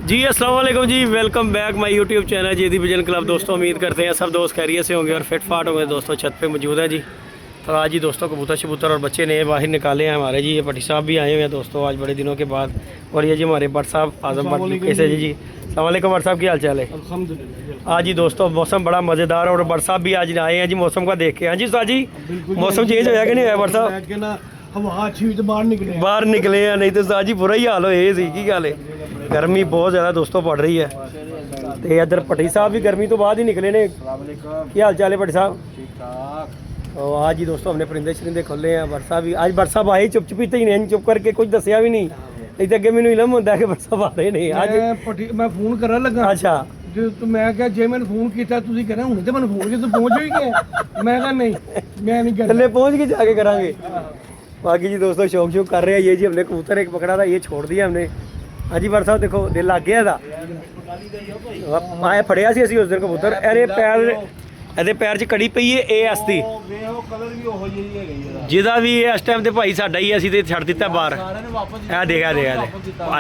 जी अस्सलाम वालेकुम जी, welcome back my YouTube channel Jedi Vision Club. दोस्तों उम्मीद करते हैं सब दोस्त खैरियत से होंगे और फिट फाट होंगे। दोस्तों छत पे मौजूद है जी। तो आज ही दोस्तों कबूतर शबूतर और बच्चे नए बाहर निकाले हैं हमारे जी। ये पटी साहब भी आए हुए हैं दोस्तों आज बड़े दिनों के बाद। और ये जी हमारे भट्ट साहब आजम भट्ट कैसे जी। अस्सलाम वालेकुम भट्ट साहब, क्या हाल चाल है? अल्हम्दुलिल्लाह। आज जी दोस्तों मौसम बड़ा मज़ेदार और भट्ट साहब भी आज आए हैं जी मौसम का देख के। हाँ जी उस्ताद जी, मौसम चेंज होया कि नहीं होया भट्ट साहब? हवा अच्छी तो बाहर निकले हैं, नहीं तो उस्ताद जी बुरा ही हाल होए सी की गल है। गर्मी बहुत ज़्यादा दोस्तों पड़ रही है। तो इधर भट्टी साहब भी गर्मी तो बाद ही निकले ने। क्या हाल चाल है भट्टी साहब? तो आज ही दोस्तों हमने परिंदे शरिंदे खोले हैं। भट्ट साहब भी आज भट्ट साहब आए चुप चुपीते ही नहीं, चुप करके कुछ दसिया भी नहीं। नहीं तो अगे मैंने इलम होंदा कि भट्ट साहब आ रहे नहीं आज। मैं फोन करन लगा। अच्छा तो मैं क्या जे मैंने फोन किया तुसीं कहना हुणे ते मैंने फोन किया तो पहुंच ही गया। मैं कहा नहीं मैं नहीं कर थल्ले पहुंच के जाके करांगे। बाकी जी दोस्तों शौक शौक कर रहे हैं। ये जी हमने कबूतर एक पकड़ा था, ये छोड़ दिया हमने। हाँ जी भट्ट साहब देखो दिल लग गया था। आए फड़िया सी उस दिन कबूतर। अरे पैर ਇਹਦੇ ਪੈਰ 'ਚ ਕੜੀ ਪਈ ਏ ਏਐਸ ਦੀ, ਜਿਹਦਾ ਵੀ ਇਸ ਟਾਈਮ ਤੇ ਭਾਈ ਸਾਡਾ ਹੀ, ਅਸੀਂ ਤੇ ਛੱਡ ਦਿੱਤਾ ਬਾਹਰ। ਇਹ ਦੇਖ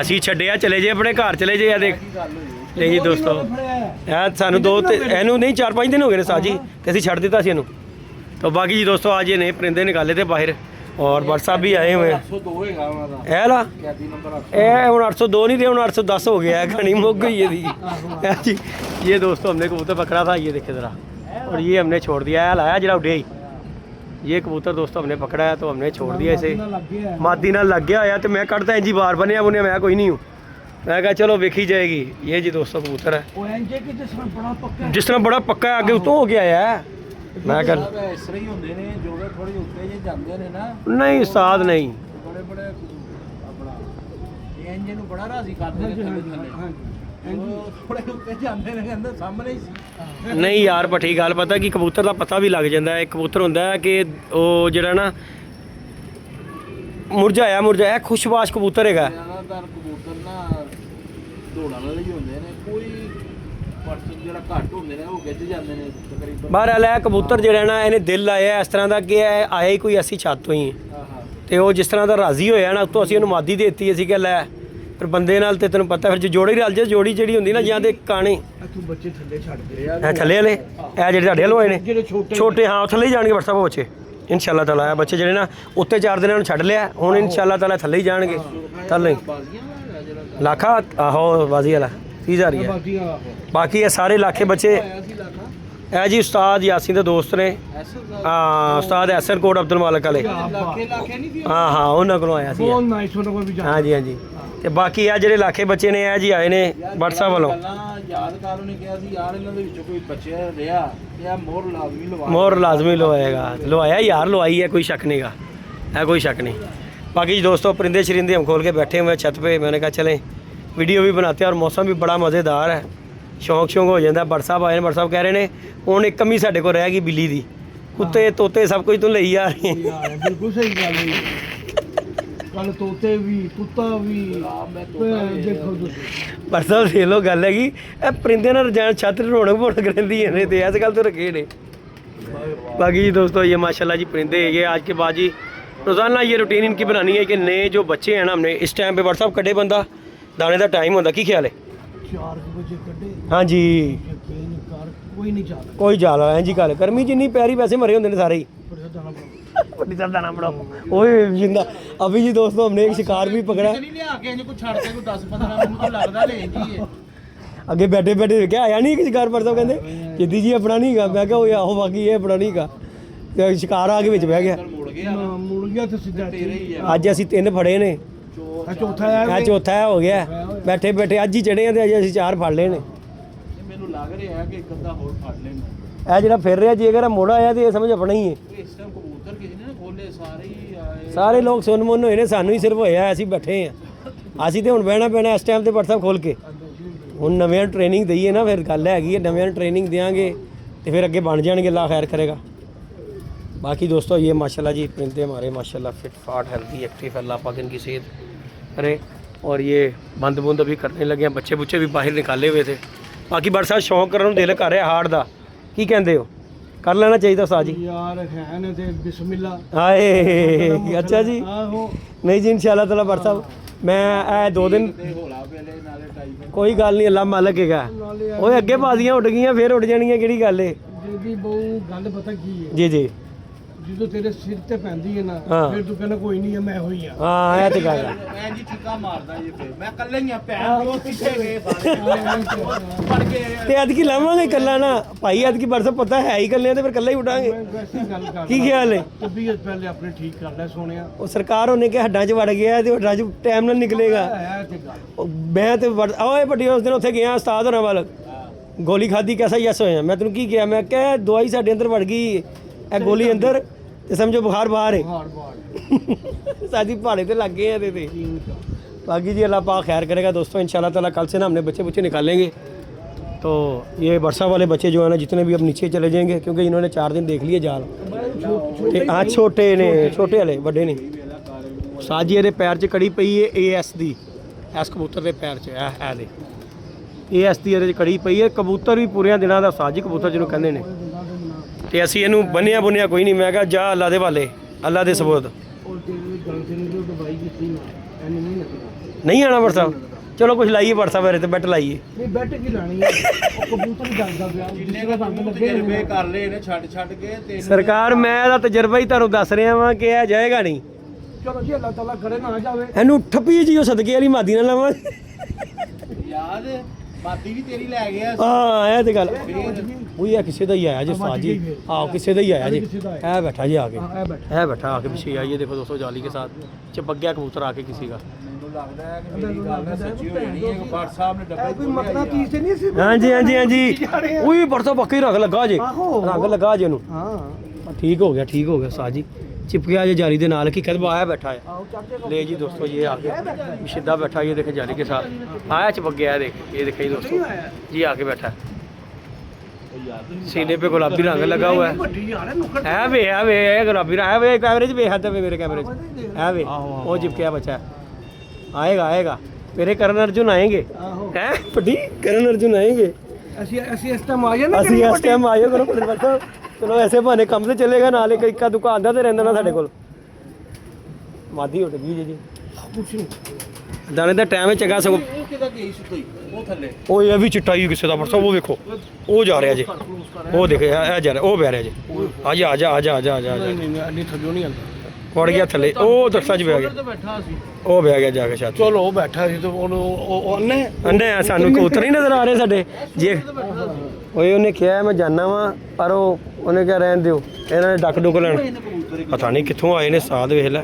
ਅਸੀਂ ਛੱਡਿਆ ਚਲੇ ਜੇ ਆਪਣੇ ਘਰ ਚਲੇ ਜੇ। ਇਹ ਦੇਖ ਲੈ ਜੀ ਦੋਸਤੋ, ਇਹ ਸਾਨੂੰ ਦੋ ਤੇ ਇਹਨੂੰ ਨਹੀਂ 4-5 ਦਿਨ ਹੋ ਗਏ ਨੇ ਸਾਜੀ ਤੇ ਅਸੀਂ ਛੱਡ ਦਿੱਤਾ ਸੀ ਇਹਨੂੰ। तो बाकी जी दोस्तों आज ये नए परिंदे निकाले थे बाहर और भट्ट साहब भी आए हुए हैं। ए ला ए हूँ 802 नहीं थे, हूँ 810 हो गया है, घनी मुक गई है जी। ये दोस्तों हमने कबूतर पकड़ा था, ये देखे ज़रा, और ये हमने छोड़ दिया है। लाया जरा उड़े ही ये कबूतर दोस्तों हमने पकड़ा है तो हमने छोड़ दिया इसे। मादी ना लग गया है तो मैं कटता इंजी बाहर बनया बुनिया, मैं कोई नहीं हूँ। मैं कहा चलो वेखी जाएगी। ये जी दोस्तों कबूतर है जिस तरह बड़ा पक्का है, आगे तो हो गया है। मैं कर नहीं उस्ताद नहीं नहीं यार भट्टी गल पता कि कबूतर का पता भी लग जाता है। कबूतर होंदा है कि वो जरा ना मुरझाया खुशबाश कबूतर है। बहरहाल है कबूतर जो ना इन्हें दिल लाया इस तरह का कि आया ही कोई ऐसी छत तो ही तो वो जिस तरह का राजी होया ना उतों असीं मादी देती असीं क्या लै फिर बंदे नाल ते तैनूं पता फिर जो जोड़ी रल जाए जोड़ी जी होंदी ना जां ते काने थल्ले वाले ए जिहड़े तुहाडे हल होए ने छोटे हाँ थल्ले ही जाणगे। व्हाट्सएप बच्चे इंशाअल्लाह ताला बच्चे जिहड़े ना उत्ते 4 दिन छड्ड लिया हुण इंशाअल्लाह ताला थल्ले ही जाणगे। थल्ले लाखा आहो बाजी वाला 30,000 ही है। बाकी ये सारे लाखे बच्चे है जी उस्ताद यासीन के दोस्त ने। हाँ उस्ताद एसर कोट अब्दुल मालिक वाले। हाँ हाँ उन्होंने को आया सी। हाँ जी हाँ जी। तो बाकी है जो लाखे बच्चे ने है जी आए ने भट्ट साहब वालों। मोहर लाजमी लवाएगा, लवाया यार लवाई है, कोई शक नहीं है कोई शक नहीं। बाकी जी दोस्तों परिंदे शरिंदे हम खोल के बैठे हुए छत पे। मैंने कहा चलें वीडियो भी बनाते हैं और मौसम भी बड़ा मज़ेदार है। शौक हो जाता। भट्ट साहब आए भट्ट साहब कह रहे हैं हूँ एक कमी साढ़े को रह गई बिल्ली दी, कुत्ते तोते सब कुछ तो लई आ रहे हैं। बिल्कुल सही गल है। कल तोते भी कुत्ता भी देखो भट्ट साहब देख लो गल है कि परिंदे ना रजान छत रौनक रही है तो इस गल तो रखे ने। बाकी जी दोस्तों ये माशाल्लाह जी परिंदे ये आज के बाद जी रोज़ाना ये रूटीन इनकी बनानी है कि नए जो बच्चे हैं ना हमने इस टाइम पे भट्ट साहब कड्डे बंदा दाने का टाइम होता की ख्याल है? 4 बजे कड्डे। हाँ जी कोई नहीं जाला, कोई जाला है जी गल गर्मी जिन्नी पैरी वैसे मरे होंगे सारे ही बड़ी सर दाना बढ़ाओ ओए जिंदा। अभी जी दोस्तों हमने एक शिकार भी पकड़ा। अगे बैठे बैठे क्या आया नहीं शिकार पर कहते जिद्दी जी अपना नहीं गा। मैं क्या होया आहो बाकी ये अपना नहीं गा। शिकार आके विच बह गया मुड़ गया तो सीधा। अज असीं 3 फड़े ने, चौथा हो गया। बैठे बैठे अज ही चढ़े हैं तो अज असीं 4 फड़ ले ने। ਇਹ ਜਿਹੜਾ ਫਿਰ ਰਿਹਾ ਜੀ ਅਗਰ ਮੋੜਾ ਆਇਆ ਤੇ ਇਹ ਸਮਝ ਆਪਣਾ ਹੀ ਹੈ। ਸਾਰੇ ਲੋਕ ਸੁਣ ਮੁੰਨ ਹੋਏ ਨੇ, ਸਾਨੂੰ ਹੀ ਸਿਰਫ ਹੋਇਆ ਅਸੀਂ ਬੈਠੇ ਹਾਂ। ਅਸੀਂ ਤੇ ਹੁਣ ਬਹਿਣਾ ਪੈਣਾ ਇਸ ਟਾਈਮ ਤੇ WhatsApp ਖੋਲ ਕੇ। ਹੁਣ ਨਵਿਆਂ ਟ੍ਰੇਨਿੰਗ ਦਈਏ ਨਾ ਫਿਰ ਗੱਲ ਹੈਗੀ ਹੈ, ਨਵਿਆਂ ਟ੍ਰੇਨਿੰਗ देंगे तो फिर अगे बन जाएंगे, अल्लाह खैर करेगा। बाकी दोस्तों ये माशाल्लाह जी परिंदे हमारे माशाल्लाह फिट फाट हेल्दी एक्टिव, अल्लाह पाक इनकी सेहत करे। और ये बंद बुंद अभी करने लगे हैं, बच्चे बुच्चे भी बाहर निकाले हुए थे। बाकी बड़ा सारा शौक करने दिल कर रहा हार्ड का की कहते हो कर लेना चाहिए उस्ताद जी यार है बिस्मिल्लाह। हाय अच्छा जी नहीं जी इंशाअल्लाह ताला भट्ट साहब ਮੈਂ ਇਹ 2 ਦਿਨ ਕੋਈ ਗੱਲ ਨਹੀਂ, ਅੱਲਾ ਮਾਲਕ ਹੈਗਾ। ਓਏ ਅੱਗੇ ਬਾਜ਼ੀਆਂ ਉੱਡ ਗਈਆਂ, ਫੇਰ ਉੱਡ ਜਾਣੀਆਂ, ਕਿਹੜੀ ਗੱਲ ਏ। ਜਿਹਦੀ ਬਹੁ ਗੱਲ ਪਤਾ ਕੀ ਹੈ, ਜੀ ਜੀ ਜਦੋਂ ਤੇਰੇ ਸਿਰ ਤੇ ਪੈਂਦੀ ਹੈ ਨਾ, ਹਾਂ। ਫਿਰ ਤੂੰ ਕਹਿੰਦਾ ਕੋਈ ਨਹੀਂ ਹੈ, ਮੈਂ ਹੋਈ ਆ। ਹਾਂ ਇਹ ਤੇ ਗੱਲ ਹੈ। ਮੈਂ ਜੀ ਠਿੱਕਾ ਮਾਰਦਾ ਜੀ ਫਿਰ ਮੈਂ ਇਕੱਲੇ ਹੀ ਆ ਭੈਣ ਉਹ ਪਿੱਛੇ ਗਏ ਸਾਰੇ ਪੜ ਕੇ ਤੇ ਐਤਕੀ ਲਾਵਾਂਗੇ ਕੱਲਾ ਨਾ ਭਾਈ, ਐਤਕੀ ਬਰਸਾ ਪਤਾ ਹੈ ਹੀ ਕੱਲੇ ਤੇ ਫਿਰ ਕੱਲਾ ਹੀ ਉਡਾਂਗੇ। ਮੈਂ ਵੈਸੇ ਹੀ ਗੱਲ ਕਰਦਾ। ਕੀ ਖਿਆਲ ਹੈ? ਤਬੀਅਤ ਪਹਿਲੇ ਆਪਣੀ ਠੀਕ ਕਰ ਲੈ ਸੋਹਣਿਆ। ਉਹ ਸਰਕਾਰ ਉਹਨੇ ਕਿ ਹੱਡਾਂ 'ਚ ਵੜ ਗਿਆ ਤੇ ਹੱਡਾਂ 'ਚ ਟਾਈਮ ਨਾਲ ਨਿਕਲੇਗਾ। ਹੈ ਤੇ ਗੱਲ ਉਹ ਮੈਂ ਤੇ ਓਏ ਵੱਡੀ ਉਸ ਦਿਨ ਉੱਥੇ ਗਿਆ ਉਸਤਾਦ ਹੋਰਾਂ ਵੱਲ, ਗੋਲੀ ਖਾਦੀ ਕੈਸਾ ਯਸ ਹੋਇਆ। ਮੈਂ ਤੈਨੂੰ ਕੀ ਕਿਹਾ, ਮੈਂ ਕਿਹਾ ਦਵਾਈ ਸਾਡੇ ਅੰਦਰ ਵੜ ਗਈ, ਇਹ ਗੋਲੀ ਅੰਦਰ ਤੇ ਸਮਝੋ ਬੁਖਾਰ ਬਾਹਰ ਹੈ। ਹਾਰ ਬਾਰ सादी पहाड़े पे लग गए हैं थे बाकी जी अल्लाह पाक खैर करेगा दोस्तों। इंशाल्लाह ताला कल से ना हमने बच्चे बच्चे निकालेंगे, तो ये वर्षा वाले बच्चे जो है ना जितने भी अब नीचे चले जाएंगे, क्योंकि इन्होंने 4 दिन देख लिए जाल। हाँ छोटे ने, छोटे वाले बड़े नहीं। साजी ये पैर च कड़ी पई है AS दी, एस कबूतर के पैर च है दे AS दी ये कड़ी पई है। कबूतर भी पूरे दिनों का साजी कबूतर जिन्होंने कहते हैं, ਤੇ ਅਸੀਂ ਇਹਨੂੰ ਬੰਨਿਆ ਬੁੰਨਿਆ ਕੋਈ ਨਹੀਂ। ਮੈਂ ਕਿਹਾ ਜਾ ਅੱਲਾ ਦੇ ਵਾਲੇ, ਅੱਲਾ ਦੇ ਸਬੂਤ। ਔਰ ਤੇਰੀ ਗੱਲ ਤੇ ਜੋ ਦਵਾਈ ਦਿੱਤੀ ਨਾ, ਐਨੀ ਨਹੀਂ ਲੱਗਦਾ। ਨਹੀਂ ਆਣਾ ਵਟਸਐਪ, ਚਲੋ ਕੁਝ ਲਾਈਏ ਵਟਸਐਪ ਮੇਰੇ ਤੇ ਬੈਟ ਲਾਈਏ। ਨਹੀਂ ਬੈਠ ਕੀ ਲਾਣੀ ਹੈ, ਉਹ ਕਬੂਤਰ ਜਾਂਦਾ ਪਿਆ ਜਿੰਨੇ ਦਾ ਰੰਗ ਲੱਗੇ ਤਜਰਬੇ ਕਰ ਲਏ ਨੇ ਛੱਡ ਕੇ ਤੇ ਸਰਕਾਰ ਮੈਂ ਇਹਦਾ ਤਜਰਬਾ ਹੀ ਤੁਹਾਨੂੰ ਦੱਸ ਰਿਹਾ ਵਾਂ ਕਿ ਇਹ ਜਾਏਗਾ ਨਹੀਂ। ਚਲੋ ਜੀ ਅੱਲਾਹ ਤਾਲਾ ਕਰੇ ਨਾ ਜਾਵੇ। ਇਹਨੂੰ ਠੱਪੀ ਜੀ ਉਹ ਸਦਕੇ ਵਾਲੀ ਮਾਦੀ ਨਾਲ ਲਾਵਾਂ। ਯਾਦ ਬਾਤੀ ਵੀ ਤੇਰੀ ਲੈ ਗਿਆ ਹਾਂ ਇਹ ਤੇ ਗੱਲ ਉਹੀ ਆ, ਕਿਸੇ ਦਾ ਹੀ ਆਇਆ ਜੀ ਉਸਤਾਦ ਜੀ। ਆਹ ਕਿਸੇ ਦਾ ਹੀ ਆਇਆ ਜੀ, ਇਹ ਬੈਠਾ ਜੀ ਆ ਕੇ, ਹਾਂ ਇਹ ਬੈਠ ਇਹ बैठा आके पीछे आइए देखो दोस्तों, जाली के साथ चिपक गया कबूतर आके किसी का। ਮੈਨੂੰ ਲੱਗਦਾ ਹੈ ਕਿ ਮੇਰੀ ਗੱਲ ਨਾ ਸੱਚੀ ਹੋ ਜਾਣੀ ਹੈ ਕਿ ਬਾਟ ਸਾਹਿਬ ਨੇ ਡੱਬੇ ਕੋਈ ਮਤਲਬ ਚੀਜ਼ ਤੇ ਨਹੀਂ ਸੀ। हाँ जी हाँ जी हाँ जी ਉਹੀ ਪਰਸੋਂ ਪੱਕੀ ਰੰਗ ਲੱਗਾ ਜੇ, ਰੰਗ ਲੱਗਾ ਜੇ ਉਹਨੂੰ। ਹਾਂ ठीक हो गया, ठीक हो गया उस्ताद जी। चिप गया जे जाली के नाल की कदम आया बैठा है। ਆਓ ਚੱਕ ਕੇ ले जी दोस्तों ये आके सीधा बैठा, ये देखे जाली के साथ आया चिपक गया है, देख ये देखे दोस्तों जी आके बैठा है। सीने पे गुलाबी रंग लगा हुआ है। ਵੱਡੀ ਯਾਰ ਨੁਕੜ है वे ये गुलाबी रंग है वे, कैमरे च बेहद है मेरे कैमरे च है वे, वो चिपकिया बच्चा है। आएगा आएगा मेरे करण अर्जुन आएंगे ਆਹੋ हैं पटी, करण अर्जुन आएंगे। ਅਸੀਂ ਇਸ ਟਾਈਮ ਆ ਜਾਣਾ ਅਸੀਂ ਇਸ ਟਾਈਮ ਆਇਓ ਕਰੋ ਪਟਿਲ ਸਾਹਿਬ, ਚਲੋ ਐਸੇ ਬਹਾਨੇ ਕੰਮ ਤੇ ਚੱਲੇਗਾ, ਨਾਲੇ ਇੱਕਾ ਦੁਕਾਨ ਦਾ ਤੇ ਰਹਿੰਦਾ ਨਾ ਸਾਡੇ ਕੋਲ। ਮਾਦੀ ਉੱਡ ਗਈ ਜੀ, ਕੁਛ ਨਹੀਂ। ਦਾਣੇ ਦਾ ਟਾਈਮ ਹੈ ਚੰਗਾ ਸਗੋਂ। ਉਹ ਕਿਹਦਾ ਗਈ ਸੁੱਤੀ ਉਹ ਥੱਲੇ ਉਹ ਇਹ ਵੀ ਚਿੱਟਾ ਹੀ ਕਿਸੇ ਦਾ ਪਰਸੋਂ, ਉਹ ਵੇਖੋ ਉਹ ਜਾ ਰਿਹਾ ਜੀ, ਉਹ ਦੇਖੇ ਇਹ ਜਾ ਰਿਹਾ, ਉਹ ਬਹਿ ਰਿਹਾ ਜੀ। ਆ ਜਾ ਆ ਜਾ ਆ ਜਾ ਆ ਜਾ ਆ ਜਾ ਨਹੀਂ ਨਹੀਂ ਅੰਨੀ ਥੱਲੋਂ ਨਹੀਂ ਆਉਂਦਾ। ਵੜ ਗਿਆ ਥੱਲੇ, ਉਹ ਦਰਸਾ ਚ ਬਹਿ ਗਿਆ, ਤੇ ਬੈਠਾ ਸੀ ਉਹ ਬਹਿ ਗਿਆ ਜਾ ਕੇ ਛੱਤ। ਚਲੋ ਉਹ ਬੈਠਾ ਸੀ ਤੇ ਉਹਨੂੰ ਉਹ ਅੰਨੇ ਅੰਡੇ ਆ, ਸਾਨੂੰ ਕਬੂਤਰ ਨਹੀਂ ਨਜ਼ਰ ਆ ਰਹੇ ਸਾਡੇ ਜੇ। ਓਏ ਉਹਨੇ ਕਿਹਾ ਮੈਂ ਜਾਣਾ ਵਾਂ, ਪਰ ਉਹਨੇ ਕਿਹਾ ਰਹਿਣ ਦਿਓ, ਇਹਨਾਂ ਨੇ ਡੱਕ ਡੁੱਕ ਲੈਣ। ਪਤਾ ਨਹੀਂ ਕਿੱਥੋਂ ਆਏ ਨੇ, ਸਾਧ ਵੇਖ ਲੈ,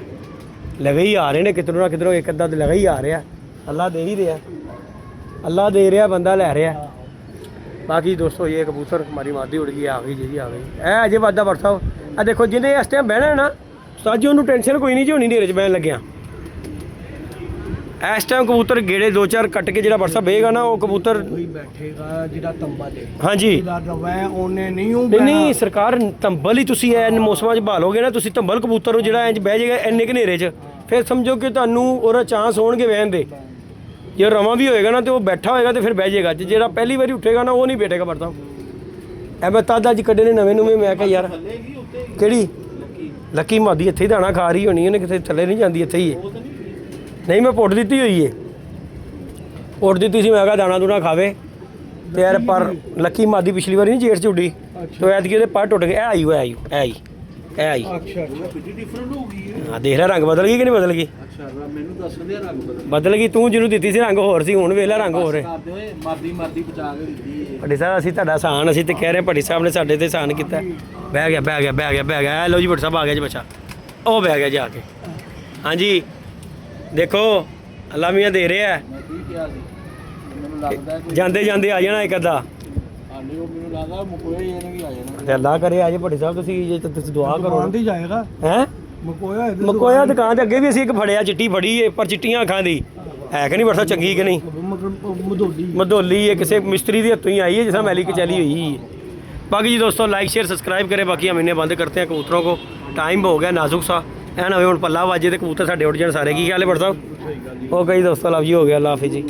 ਲਗੇ ਹੀ ਆ ਰਹੇ ਨੇ ਕਿਧਰੋਂ ਨਾ ਕਿਧਰੋਂ, ਇੱਕ ਅੱਧਾ ਤੇ ਲਗਾ ਹੀ ਆ ਰਿਹਾ। ਅੱਲਾ ਦੇ ਹੀ ਰਿਹਾ, ਅੱਲਾ ਦੇ ਰਿਹਾ, ਬੰਦਾ ਲੈ ਰਿਹਾ। ਬਾਕੀ ਦੋਸਤੋ ਇਹ ਕਬੂਤਰ ਹਮਾਰੀ ਮਾਦੀ ਉੜ ਗਈ, ਆ ਗਈ ਜੀ ਆ ਗਈ। ਇਹ ਅਜੇ ਵਾਦਾ ਵਰਤਾ ਆ ਦੇਖੋ, ਜਿਹਨੇ ਇਸ ਟਾਈਮ ਬਹਿਣਾ ਨਾ ਉਸਤਾਦ ਜੀ, ਉਹਨੂੰ ਟੈਨਸ਼ਨ ਕੋਈ ਨਹੀਂ ਜੀ ਹੋਣੀ ਹਨੇਰੇ 'ਚ ਬਹਿਣ ਲੱਗਿਆ। ਇਸ ਟਾਈਮ ਕਬੂਤਰ ਗੇੜੇ 2-4 ਕੱਟ ਕੇ ਜਿਹੜਾ ਵਰਸਾ ਬਹੇਗਾ ਨਾ, ਉਹ ਕਬੂਤਰ ਕੋਈ ਬੈਠੇਗਾ ਜਿਹੜਾ ਤੰਬਾ ਦੇ ਹਾਂਜੀ। ਜਿਹਦਾ ਰਵੈ ਉਹਨੇ ਨਹੀਂ ਉਹ ਨਹੀਂ ਸਰਕਾਰ ਤੰਬਲ ਹੀ ਤੁਸੀਂ ਐਨ ਮੌਸਮਾਂ 'ਚ ਭਾਲੋਗੇ ਨਾ, ਤੁਸੀਂ ਤੰਬਲ ਕਬੂਤਰ ਨੂੰ ਜਿਹੜਾ ਇੰਜ ਬਹਿ ਜਾਏਗਾ ਇੰਨੇ ਘਨੇਰੇ 'ਚ, ਫਿਰ ਸਮਝੋ ਕਿ ਤੁਹਾਨੂੰ ਉਹਦਾ ਚਾਂਸ ਹੋਣਗੇ ਬਹਿਣ ਦੇ। ਜੇ ਰਵਾਂ ਵੀ ਹੋਏਗਾ ਨਾ ਤੇ ਉਹ ਬੈਠਾ ਹੋਏਗਾ ਤੇ ਫਿਰ ਬਹਿ ਜਾਏਗਾ, ਜੇ ਜਿਹੜਾ ਪਹਿਲੀ ਵਾਰੀ ਉੱਠੇਗਾ ਨਾ ਉਹ ਨਹੀਂ ਬੈਠੇਗਾ ਵਰਤਾ। ਐ ਮੈਂ ਤਦ ਅੱਜ ਕੱਢੇ ਨੇ ਨਵੇਂ ਨਵੇਂ, ਮੈਂ ਕਿਹਾ ਯਾਰ ਕਿਹੜੀ ਲੱਕੀ ਮਾਦੀ ਇੱਥੇ ਹੀ ਦਾਣਾ ਖਾ ਰਹੀ ਹੋਣੀ, ਉਹਨੇ ਕਿਤੇ ਥੱਲੇ ਨਹੀਂ ਜਾਂਦੀ, ਇੱਥੇ ਹੀ ਹੈ। ਨਹੀਂ ਮੈਂ ਪੁੱਟ ਦਿੱਤੀ ਹੋਈ ਹੈ, ਪੁੱਟ ਦਿੱਤੀ ਸੀ, ਮੈਂ ਕਿਹਾ ਦਾਣਾ ਦੂਣਾ ਖਾਵੇ ਤੇ ਯਾਰ। ਪਰ ਲੱਕੀ ਮਾਦੀ ਪਿਛਲੀ ਵਾਰੀ ਨਹੀਂ ਜੇਠ 'ਚ ਉੱਡੀ, ਤੇ ਐਤਕੀ ਉਹਦੇ ਪਰ ਟੁੱਟ ਗਏ। ਇਹ ਆਈ ਅੱਛਾ ਅੱਛਾ ਬੜੀ ਡਿਫਰੈਂਟ ਹੋ ਗਈ ਹੈ। ਹਾਂ ਦੇਖ ਲੈ, ਰੰਗ ਬਦਲ ਗਈ ਕਿ ਨਹੀਂ ਬਦਲ ਗਈ? ਅੱਛਾ ਮੈਨੂੰ ਦੱਸ ਦੇ ਰੰਗ ਬਦਲ ਗਈ, ਤੂੰ ਜਿਹਨੂੰ ਦਿੱਤੀ ਸੀ ਰੰਗ ਹੋਰ ਸੀ, ਹੁਣ ਵੇਖ ਲੈ ਰੰਗ ਹੋਰ ਹੈ। ਕਰਦੇ ਹੋਏ ਮਾਰਦੀ ਬਚਾ ਕੇ ਦਿੱਤੀ ਹੈ। ਭੱਟੀ ਸਾਹਿਬ ਅਸੀਂ ਤੁਹਾਡਾ ਆਸਾਨ, ਅਸੀਂ ਤੇ ਕਹਿ ਰਹੇ ਭੱਟੀ ਸਾਹਿਬ ਨੇ ਸਾਡੇ ਤੇ ਆਸਾਨ ਕੀਤਾ। ਬਹਿ ਗਿਆ ਬਹਿ ਗਿਆ ਬਹਿ ਗਿਆ ਬਹਿ ਗਿਆ, ਲਓ ਜੀ ਭੱਟੀ ਸਾਹਿਬ ਆ ਗਿਆ ਜੀ ਬੱਚਾ, ਉਹ ਬਹਿ ਗਿਆ ਜਾ ਕੇ। ਹਾਂਜੀ ਦੇਖੋ ਅੱਲਾ ਮੀਆਂ ਦੇ ਰਿਹਾ, ਮੈਂ ਕੀ ਕਿਹਾ ਸੀ, ਮੈਨੂੰ ਲੱਗਦਾ ਕਿ ਜਾਂਦੇ ਜਾਂਦੇ ਆ ਜਾਣਾ ਇੱਕ ਅੱਧਾ। ਆਂਡੇ ਉਹ ਮੈਨੂੰ ਲੱਗਦਾ ਮੁਕੋਏ ਇਹਨੇ ਵੀ ਆ ਜਾਣਾ। ਤੇ ਅੱਲਾ ਕਰੇ ਆ ਜੇ ਭੱਟੀ ਸਾਹਿਬ, ਤੁਸੀਂ ਜੇ ਤੁਸੀਂ ਦੁਆ ਕਰੋ ਦੁਕਾਨ ਤੇ ਹੀ ਜਾਏਗਾ ਹੈ। ਮਕੋਇਆ ਮਕੋਇਆ ਦੁਕਾਨ ਤੇ ਅੱਗੇ ਵੀ ਅਸੀਂ ਇੱਕ ਫੜਿਆ, ਚਿੱਟੀ ਫੜੀ ਏ ਪਰ ਚਿੱਟੀਆਂ ਅੱਖਾਂ ਦੀ ਹੈ ਕਿ ਨਹੀਂ ਵਰਸਾ, ਚੰਗੀ ਕਿ ਨਹੀਂ? ਮਧੋਲੀ ਮਧੋਲੀ ਹੈ, ਕਿਸੇ ਮਿਸਤਰੀ ਦੀ ਹੱਥੋਂ ਹੀ आई है, जैसा मैली की चली हुई है। बाकी जी दोस्तों लाइक शेयर सब्सक्राइब करें। बाकी हम इन्हें बंद करते हैं कबूतरों को, टाइम हो गया नाजुक सा है ना, हूँ पल्ला वाजे तो कबूतर साढ़े उड़ जाए सारे। की ख्याल है बड़ साहब? ओके जी दोस्तों, लव जी, हो गया, अल्लाह हाफिज़ जी।